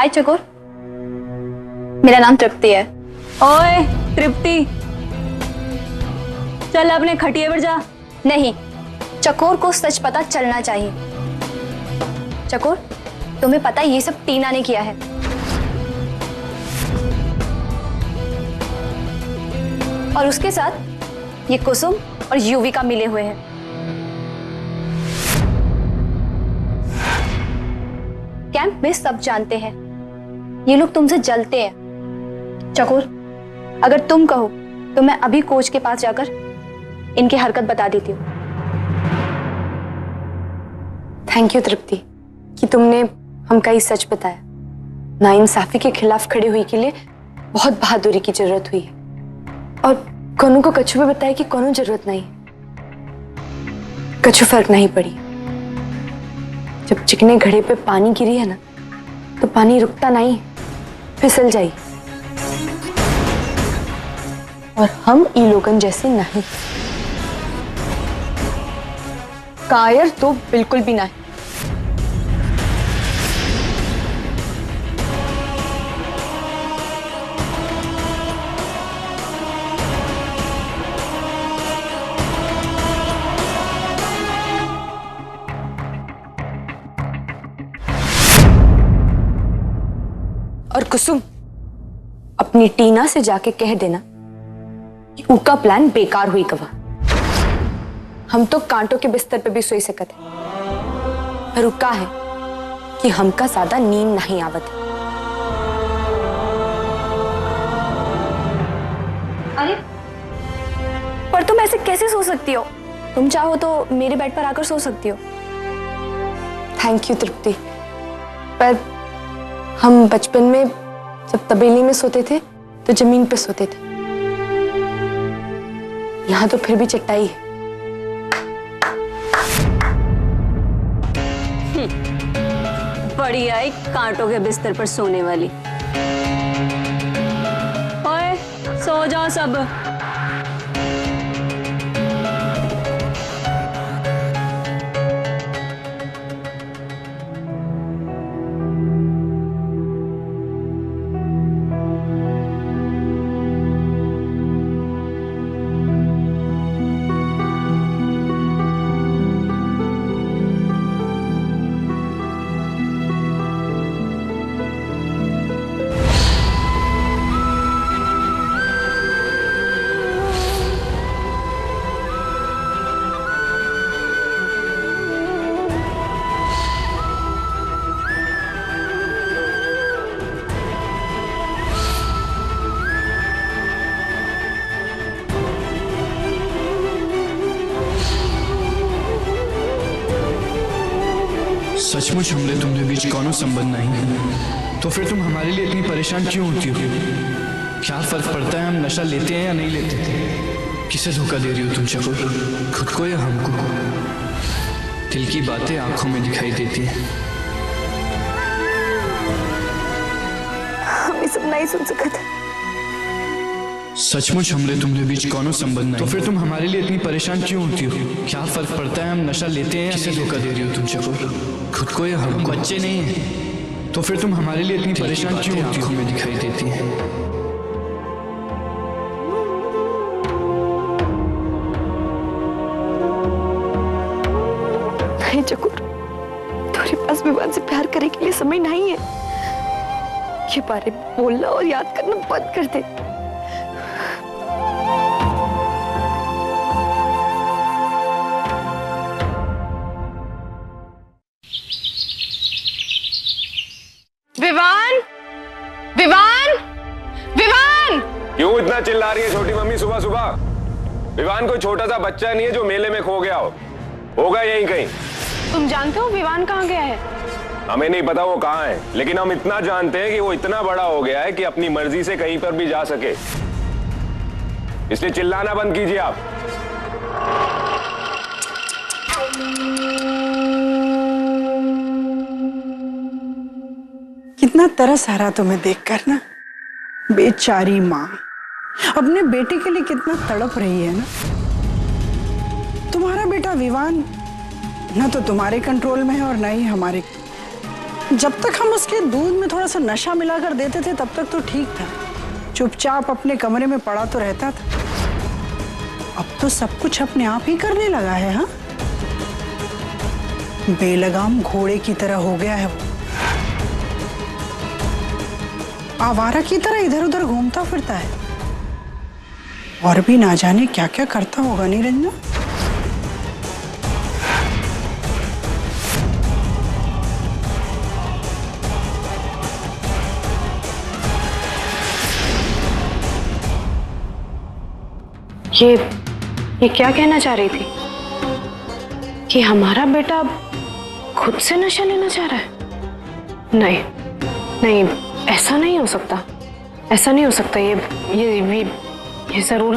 हाय चकोर, मेरा नाम तृप्ति है। ओए तृप्ति, चल अपने खटिए पर जा। नहीं, चकोर को सच पता चलना चाहिए। चकोर, तुम्हें पता है ये सब टीना ने किया है। और उसके साथ ये कुसुम और युविका मिले हुए हैं। कैंप में सब जानते हैं, ये लोग तुमसे जलते हैं। चकोर, अगर तुम कहो तो मैं अभी कोच के पास जाकर इनकी हरकत बता देती हूँ। थैंक यू तृप्ति कि तुमने हमका ये सच बताया। नाइंसाफी के खिलाफ खड़े हुई के लिए बहुत बहादुरी की जरूरत हुई है, और कोनू को कछु पे बताया कि कोनू जरूरत नहीं, कछु फर्क नहीं पड़ी। जब चिकने घड़े पे पानी गिरी है ना, तो पानी रुकता नहीं, फिसल जाई। और हम ई लोगन जैसे नहीं, कायर तो बिल्कुल भी नहीं। और कुसुम, अपनी टीना से जाके कह देना कि उसका प्लान बेकार हुई कवा। हम तो कांटों के बिस्तर पे भी सोई सकते हैं, पर उसका है कि हमका ज्यादा नींद नहीं आवत है। अरे, पर तुम ऐसे कैसे सो सकती हो? तुम चाहो तो मेरे बेड पर आकर सो सकती हो। थैंक यू तृप्ति, पर हम बचपन में जब तबेली में सोते थे तो जमीन पे सोते थे, यहाँ तो फिर भी चटाई है। बढ़िया, एक कांटों के बिस्तर पर सोने वाली। ओए सो जाओ सब। सचमुच हमले तुम्हारे बीच कोनो संबंध नहीं, तो फिर तुम हमारे लिए इतनी परेशान क्यों होती हो? क्या फर्क पड़ता है हम नशा लेते हैं या नहीं लेते? किसे धोखा दे रही हो तुम चकोर, खुद को या हमको? दिल की बातें आंखों में दिखाई देती हैं। हम ये सब नहीं सुन सकते। सचमुच हमले तुम्हारे बीच कोनो संबंध नहीं, तो फिर तुम हमारे लिए इतनी परेशान क्यों होती हो? क्या फर्क पड़ता है हम नशा लेते हैं या किसे धोखा दे रही हो तुम चकोर, खुद को या हम बच्चे नहीं हैं, तो फिर तुम हमारे लिए इतनी परेशान क्यों होती हो? आंखों में दिखाई देती हैं। नहीं चकोर, तुम्हारे पास विवान से प्यार करने के लिए समय नहीं है। ये बारे में बोलना और याद करना बंद कर दे। विवान, विवान, विवान! क्यों इतना चिल्ला रही है छोटी मम्मी सुबह सुबह? विवान कोई छोटा सा बच्चा नहीं है जो मेले में खो गया हो, होगा यहीं कहीं। तुम जानते हो विवान कहाँ गया है? हमें नहीं पता वो कहाँ है, लेकिन हम इतना जानते हैं कि वो इतना बड़ा हो गया है कि अपनी मर्जी से कहीं पर भी जा सके। इसलिए चिल्लाना बंद कीजिए आप। कितना तरस आ रहा तुम्हें देखकर ना। बेचारी माँ अपने बेटे के लिए कितना तड़प रही है ना। तुम्हारा बेटा विवान ना तो तुम्हारे कंट्रोल में है और ना ही हमारे। जब तक हम उसके दूध में थोड़ा सा नशा मिलाकर देते थे तब तक तो ठीक था, चुपचाप अपने कमरे में पड़ा तो रहता था। अब तो सब कुछ अपने आप ही करने लगा है। हाँ, बेलगाम घोड़े की तरह हो गया है वो, आवारा की तरह इधर उधर घूमता फिरता है, और भी ना जाने क्या क्या करता होगा। नहीं रंजना? ये क्या कहना चाह रही थी कि हमारा बेटा खुद से नशा लेना चाह रहा है? नहीं नहीं, ऐसा नहीं हो सकता, ऐसा नहीं हो सकता। ये जरूर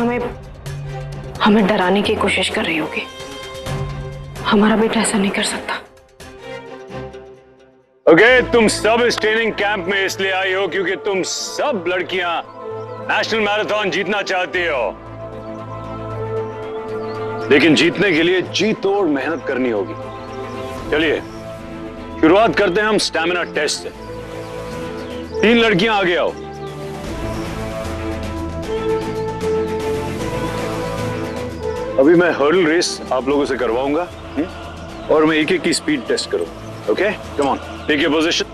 हमें डराने की कोशिश कर रही होगी। हमारा बेटा ऐसा नहीं कर सकता। ओके, तुम सब इस ट्रेनिंग कैंप में इसलिए आई हो क्योंकि तुम सब लड़कियां नेशनल मैराथन जीतना चाहती हो, लेकिन जीतने के लिए जी तोड़ मेहनत करनी होगी। चलिए शुरुआत करते हैं हम स्टैमिना टेस्ट से। 3 लड़कियां आगे आओ। अभी मैं हर्डल रेस आप लोगों से करवाऊंगा और मैं एक की स्पीड टेस्ट करूंगा। Okay, come on, take your position.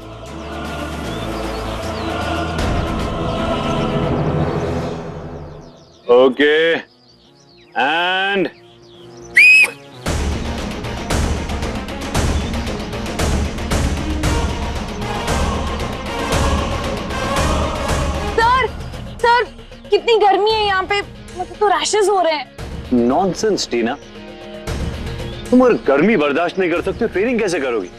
Okay, and sir कितनी गर्मी है यहाँ पे, मुझे तो रैशेस हो रहे हैं। नॉनसेंस टीना, तुम अगर गर्मी बर्दाश्त नहीं कर सकते ट्रेनिंग कैसे करोगी?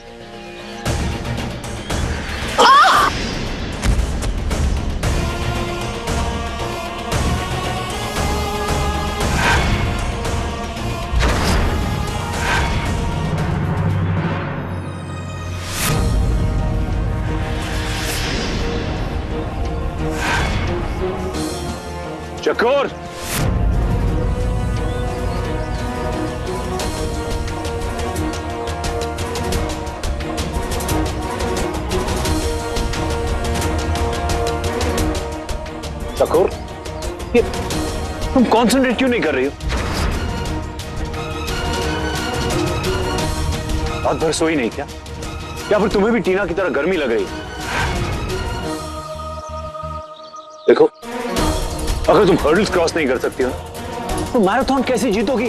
चकोर, चकोर, ये तुम कंसंट्रेट क्यों नहीं कर रही हो? रात भर सोई नहीं क्या? या फिर तुम्हें भी टीना की तरह गर्मी लग रही है? देखो, अगर तुम हर्डल्स क्रॉस नहीं कर सकती हो तो मैराथन कैसे जीतोगी?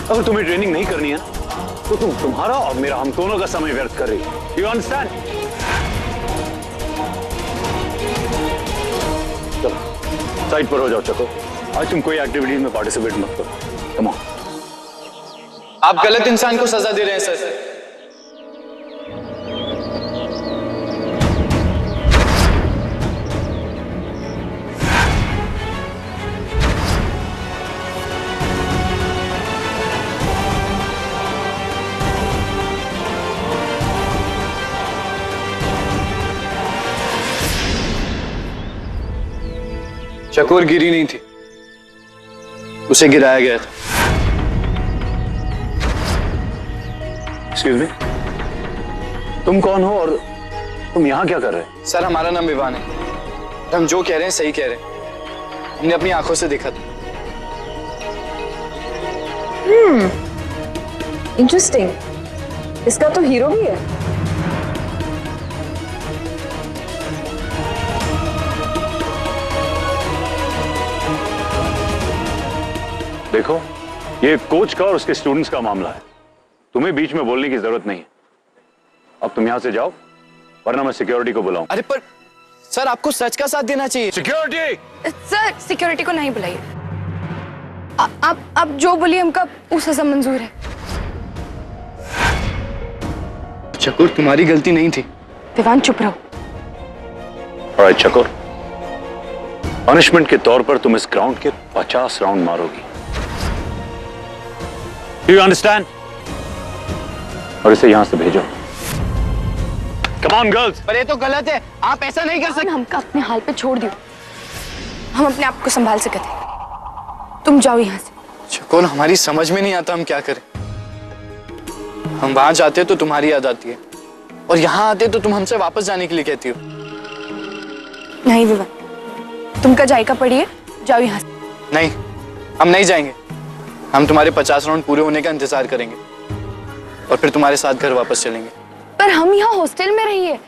अगर तुम्हें ट्रेनिंग नहीं करनी है तो तुम्हारा और मेरा, हम दोनों का समय व्यर्थ कर रही है। You understand? चलो साइड पर हो जाओ चको, आज तुम कोई एक्टिविटी में पार्टिसिपेट मत करो। Come on. आप गलत इंसान को सजा दे रहे हैं सर। चकोर गिरी नहीं थी, उसे गिराया गया था। एक्सक्यूज मी, तुम कौन हो और तुम यहां क्या कर रहे हो? सर हमारा नाम विवान है, हम जो कह रहे हैं सही कह रहे हैं, हमने अपनी आंखों से देखा था। इंटरेस्टिंग, इसका तो हीरो भी है। देखो, ये कोच का और उसके स्टूडेंट्स का मामला है, तुम्हें बीच में बोलने की जरूरत नहीं है। अब तुम यहां से जाओ वरना मैं सिक्योरिटी को बुलाऊं। अरे पर सर आपको सच का साथ देना चाहिए। सिक्योरिटी! सर सिक्योरिटी को नहीं बुलाइए, आप जो बोलिए हमका उस सब मंजूर है। चकोर तुम्हारी गलती नहीं थी। विवान चुप रहो। ऑलराइट चकोर, पनिशमेंट के तौर पर तुम इस ग्राउंड के 50 राउंड मारोगी। You understand? और इसे यहां से भेजो। Come on girls. पर ये तो गलत है, आप ऐसा नहीं कर सकते। हमका अपने हाल पे छोड़ दियो, हम अपने आप को संभाल सकते हैं। तुम जाओ यहाँ से। चकोर हमारी समझ में नहीं आता हम क्या करें। हम वहां जाते तो तुम्हारी याद आती है, और यहाँ आते तो तुम हमसे वापस जाने के लिए कहती हो। नहीं विवान, तुम का जायका पड़ी है, जाओ यहाँ से। नहीं, हम नहीं जाएंगे। हम तुम्हारे 50 राउंड पूरे होने का इंतजार करेंगे और फिर तुम्हारे साथ घर वापस चलेंगे। पर हम यहाँ हॉस्टल में रहिए,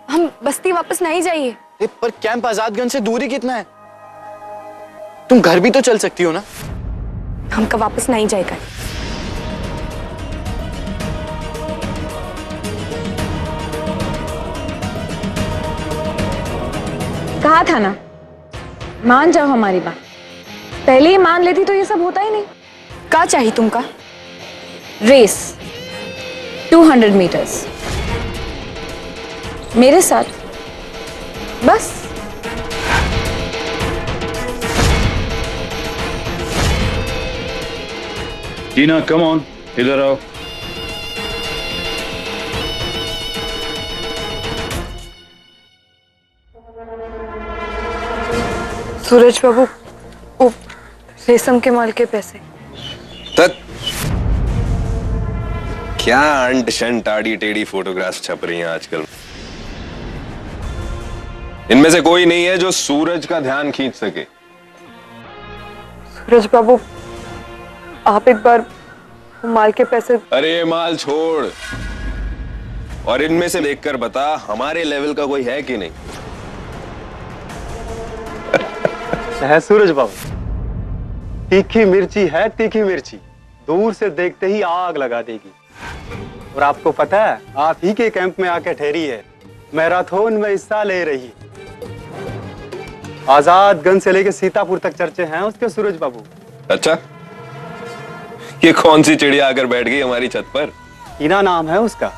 हम बस्ती वापस नहीं जाइए। पर कैंप आजादगंज से दूरी कितना है? तुम घर भी तो चल सकती हो ना। हम का वापस नहीं जाएगा। कहा था ना, मान जाओ हमारी बात। पहले ही मान लेती तो ये सब होता ही नहीं। क्या चाहिए तुमका? रेस 200 मीटर्स मेरे साथ, बस। टीना, कम ऑन, इधर आओ। सूरज बाबू, वो रेशम के माल के पैसे। तक क्या अंट शंट आड़ी टेढ़ी फोटोग्राफ्स छप रही हैं आजकल। इनमें से कोई नहीं है जो सूरज का ध्यान खींच सके। सूरज बाबू, आप एक बार माल के पैसे। अरे ये माल छोड़, और इनमें से देखकर बता हमारे लेवल का कोई है कि नहीं। है सूरज बाबू, तीखी मिर्ची है, तीखी मिर्ची दूर से देखते ही आग लगा देगी। और आपको पता है, आप ही के कैंप में आके ठहरी है, मैराथन में हिस्सा ले रही। आजादगंज से लेके सीतापुर तक चर्चे हैं उसके सूरज बाबू। अच्छा, ये कौन सी चिड़िया आकर बैठ गई हमारी छत पर? टीना नाम है उसका।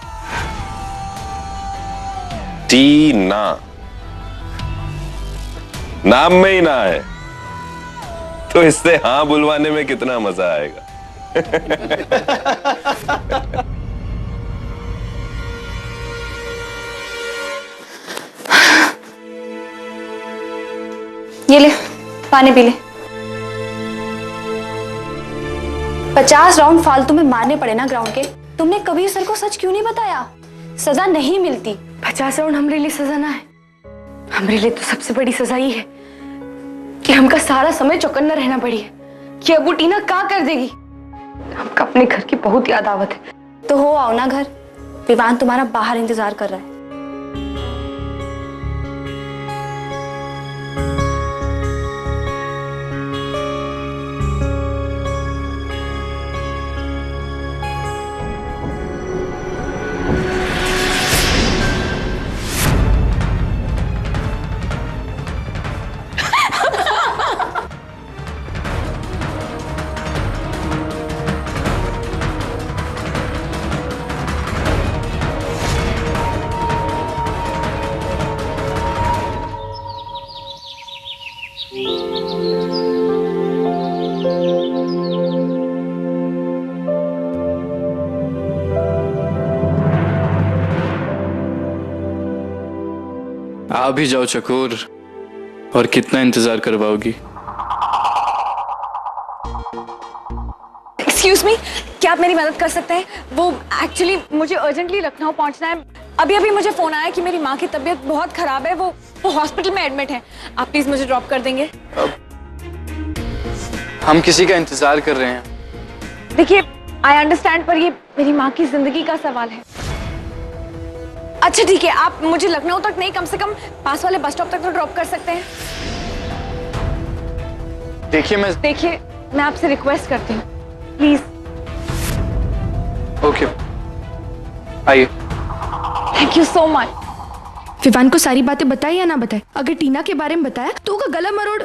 टीना नाम में ही ना है तो इससे हाँ बुलवाने में कितना मजा आएगा। ये ले, पानी पी ले। 50 राउंड फालतू में मारने पड़े ना ग्राउंड के। तुमने कभी सर को सच क्यों नहीं बताया? सजा नहीं मिलती। 50 राउंड हमारे लिए सजा ना है, हमारे लिए तो सबसे बड़ी सजा ही है कि हमका सारा समय चौकन्ना रहना पड़ी है कि अब वो टीना क्या कर देगी। हमका अपने घर की बहुत याद आवत है। तो हो आओ ना घर, विवान तुम्हारा बाहर इंतजार कर रहा है। आ भी जाओ चकोर, और कितना इंतजार करवाओगी? एक्सक्यूज मी, क्या आप मेरी मदद कर सकते हैं? वो एक्चुअली मुझे अर्जेंटली लखनऊ पहुंचना है। अभी अभी मुझे फोन आया कि मेरी माँ की तबीयत बहुत खराब है, वो हॉस्पिटल में एडमिट है। आप प्लीज मुझे ड्रॉप कर देंगे? हम किसी का इंतजार कर रहे हैं। देखिए, आई अंडरस्टैंड, पर ये मेरी माँ की जिंदगी का सवाल है। अच्छा ठीक है, आप मुझे लखनऊ तक नहीं, कम से कम पास वाले बस स्टॉप तक तो ड्रॉप कर सकते हैं। देखिए मैं आपसे रिक्वेस्ट करती हूँ, प्लीज। ओके, आइए। Thank you so much. Vivaan को सारी बातें बताए या ना बताए? अगर टीना के बारे में बताया तो उसका गला मरोड़।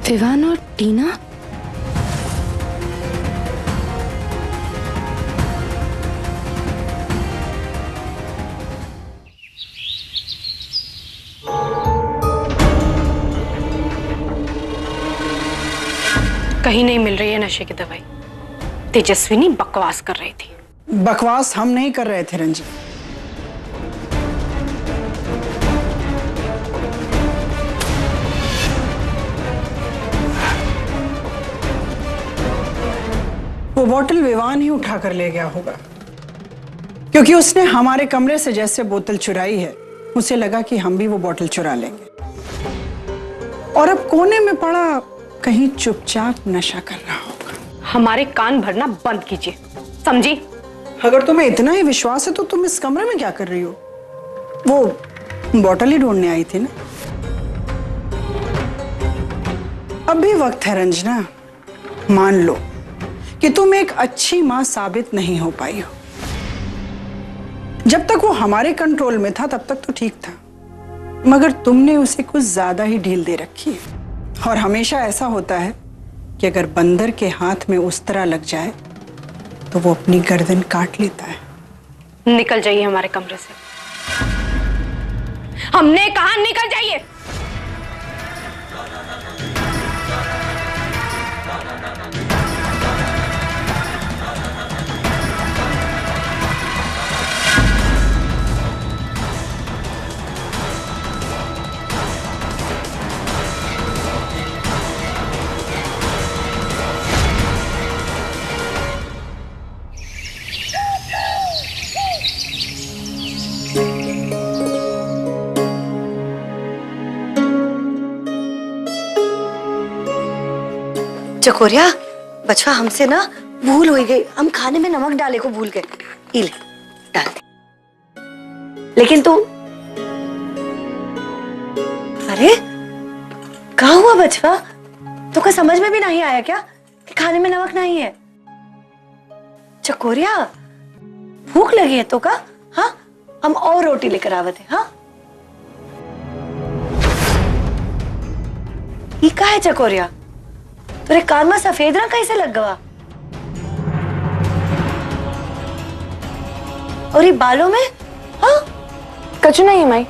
विवान और टीना कहीं नहीं मिल रही है नशे की दवाई। तेजस्विनी बकवास कर रही थी। बकवास हम नहीं कर रहे थे रंजी। वो बोतल विवान ही उठा कर ले गया होगा, क्योंकि उसने हमारे कमरे से जैसे बोतल चुराई है, उसे लगा कि हम भी वो बोतल चुरा लेंगे, और अब कोने में पड़ा कहीं चुपचाप नशा कर रहा होगा। हमारे कान भरना बंद कीजिए, समझी? अगर तुम्हें इतना ही विश्वास है तो तुम इस कमरे में क्या कर रही हो? वो बोतल ही ढूंढने आई थी ना। अब भी वक्त है रंजना, मान लो कि तुम एक अच्छी मां साबित नहीं हो पाई हो। जब तक वो हमारे कंट्रोल में था तब तक तो ठीक था, मगर तुमने उसे कुछ ज्यादा ही ढील दे रखी है। और हमेशा ऐसा होता है कि अगर बंदर के हाथ में उस तरह लग जाए तो वो अपनी गर्दन काट लेता है। निकल जाइए हमारे कमरे से, हमने कहा निकल जाइए। चकोरिया, बचवा हमसे ना भूल हो गई, हम खाने में नमक डाले को भूल गए। इले डाल दे। लेकिन तू, अरे कहाँ हुआ बचवा? तो क्या समझ में भी नहीं आया क्या कि खाने में नमक नहीं है? चकोरिया, भूख लगी है तो का? हाँ, हम और रोटी लेकर आवत है। हाँ, ये का है चकोरिया? तेरे कान में सफेद रंग कैसे लग गया? और ये बालों में? हाँ, कछु नहीं है माई।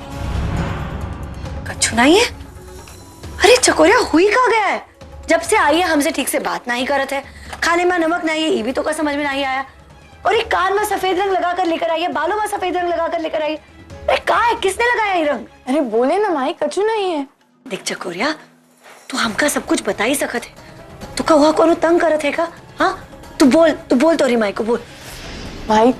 कछु नहीं है? अरे चकोरिया, हुई कहाँ गया है? जब से आई है हमसे ठीक से बात नहीं करत है, खाने में नमक नहीं है, ये भी तो का समझ में नहीं आया। और ये कान में सफेद रंग लगा कर लेकर आई है, बालों में सफेद रंग लगा कर लेकर आई है। अरे कहाँ है? किसने लगाया ये रंग? अरे बोले ना माई, कछु नहीं है। देख चकोरिया, तू हमका सब कुछ बता ही सकत है, तू का हुआ कोनो तंग करत है का? हाँ, तू बोल तोरी माई को बोल। भाई,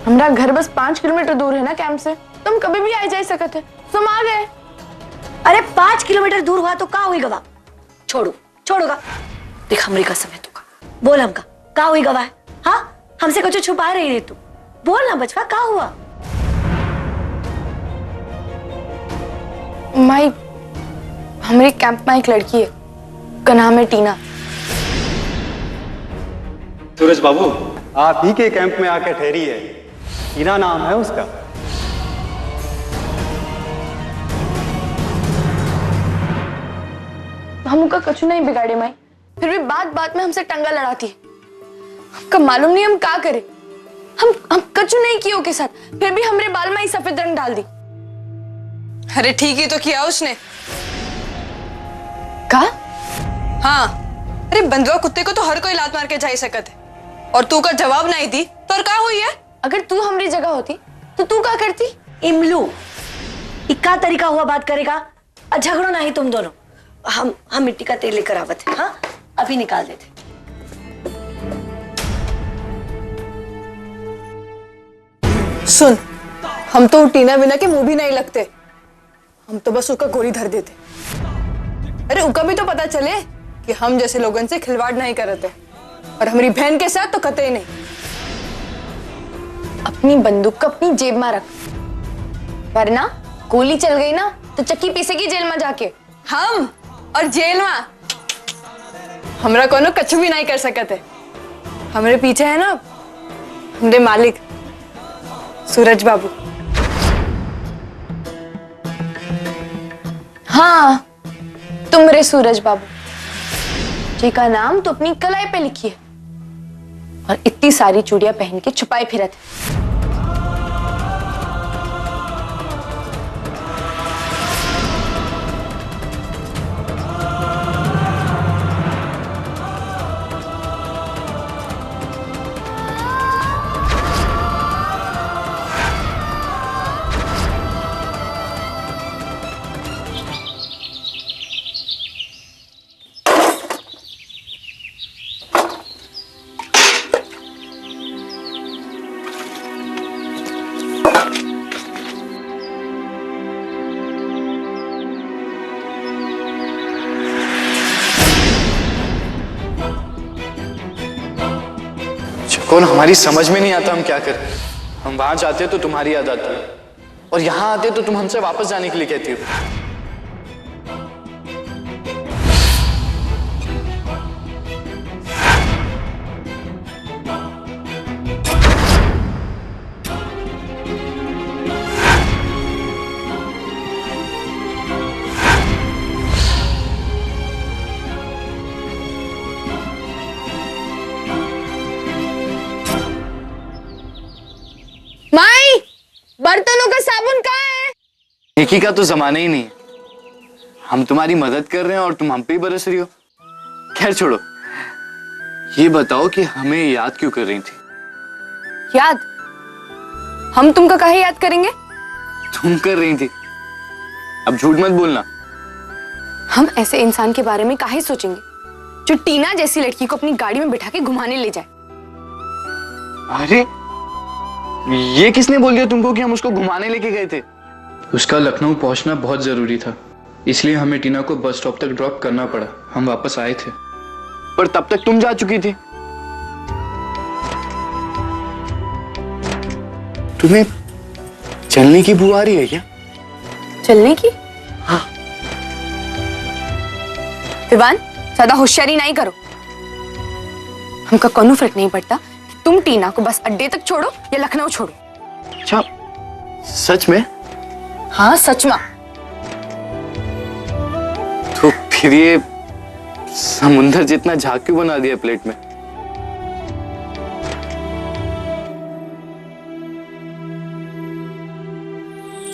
हमारा घर बस 5 किलोमीटर दूर है ना कैंप से, तुम कभी भी आ जा सकते है, तुम आ गए। अरे 5 किलोमीटर दूर हुआ तो का हुई गवा? छोड़ोगा। देख हमरी का समय, तू का बोल, हमका का हुई गवा है? हाँ, हमसे कुछ छुपा रही है तू, बोल ना बचवा, का हुआ? माई, हमारे कैंप में एक लड़की है, उसका नाम है टीना। सूरज बाबू, आप ही के कैंप में आके ठहरी है, टीना नाम है उसका। हम उनका कछु नहीं बिगाड़े माई, फिर भी बात में हमसे टंगा लड़ाती है। हमका मालूम नहीं हम क्या करे। हम कछु नहीं किए के साथ, फिर भी हमरे बाल में ही सफेद रंग डाल दी। अरे ठीक ही तो किया उसने। का? हाँ, अरे बंदवा कुत्ते को तो हर कोई लात मार के जा ही सकत है, और तू का जवाब नहीं दी तो और क्या हुई है? अगर तू हमारी जगह होती तो तू क्या करती? इमलू, इक्का तरीका हुआ बात करेगा, झगड़ो नहीं तुम दोनों। हम मिट्टी का तेल लेकर आवत है। हाँ, अभी निकाल देते। सुन, हम तो टीना बिना के मुंह भी नहीं लगते, हम तो बस उसका गोली धर देते। अरे उका भी तो पता चले कि हम जैसे लोगों से खिलवाड़ नहीं करते, और हमारी बहन के साथ तो कतई नहीं। अपनी बंदूक को अपनी जेब में रख, वरना गोली चल गई ना तो चक्की पीसेगी जेल में जाके। हम और जेल में हमरा कोनो कछु भी नहीं कर सकते। हमारे पीछे है ना हमारे मालिक सूरज बाबू। हाँ, तुम रे सूरज बाबू, जी का नाम तो अपनी कलाई पे लिखी है, और इतनी सारी चूड़ियां पहन के छुपाए फिरत है। कौन हमारी समझ में नहीं आता हम क्या करें। हम वहां जाते तो तुम्हारी याद आती है और यहां आते तो तुम हमसे वापस जाने के लिए कहती हो। माई, बर्तनों का साबुन कहाँ है? नेकी का तो जमाना ही नहीं है। हम तुम्हारी मदद कर रहे हैं और तुम हम पे ही बरस रही हो। खैर छोड़ो, ये बताओ कि हमें याद क्यों कर रही थी? याद? हम तुमको काहे याद करेंगे? तुम कर रही थी, अब झूठ मत बोलना। हम ऐसे इंसान के बारे में काहे सोचेंगे जो टीना जैसी लड़की को अपनी गाड़ी में बिठा के घुमाने ले जाए? अरे ये किसने बोल दिया तुमको कि हम उसको घुमाने लेके गए थे? उसका लखनऊ पहुंचना बहुत जरूरी था, इसलिए हमें टीना को बस स्टॉप तक ड्रॉप करना पड़ा। हम वापस आए थे, पर तब तक तुम जा चुकी थी। तुम्हें चलने की बू आ रही है क्या? चलने की? हाँ। विवान, ज्यादा होशियारी नहीं करो। हमका कोनो फर्क नहीं पड़ता कि तुम टीना को बस अड्डे तक छोड़ो या लखनऊ छोड़ो। अच्छा, सच में? हाँ सच में। तो फिर ये समुंदर जितना झाग क्यों बना दिया प्लेट में?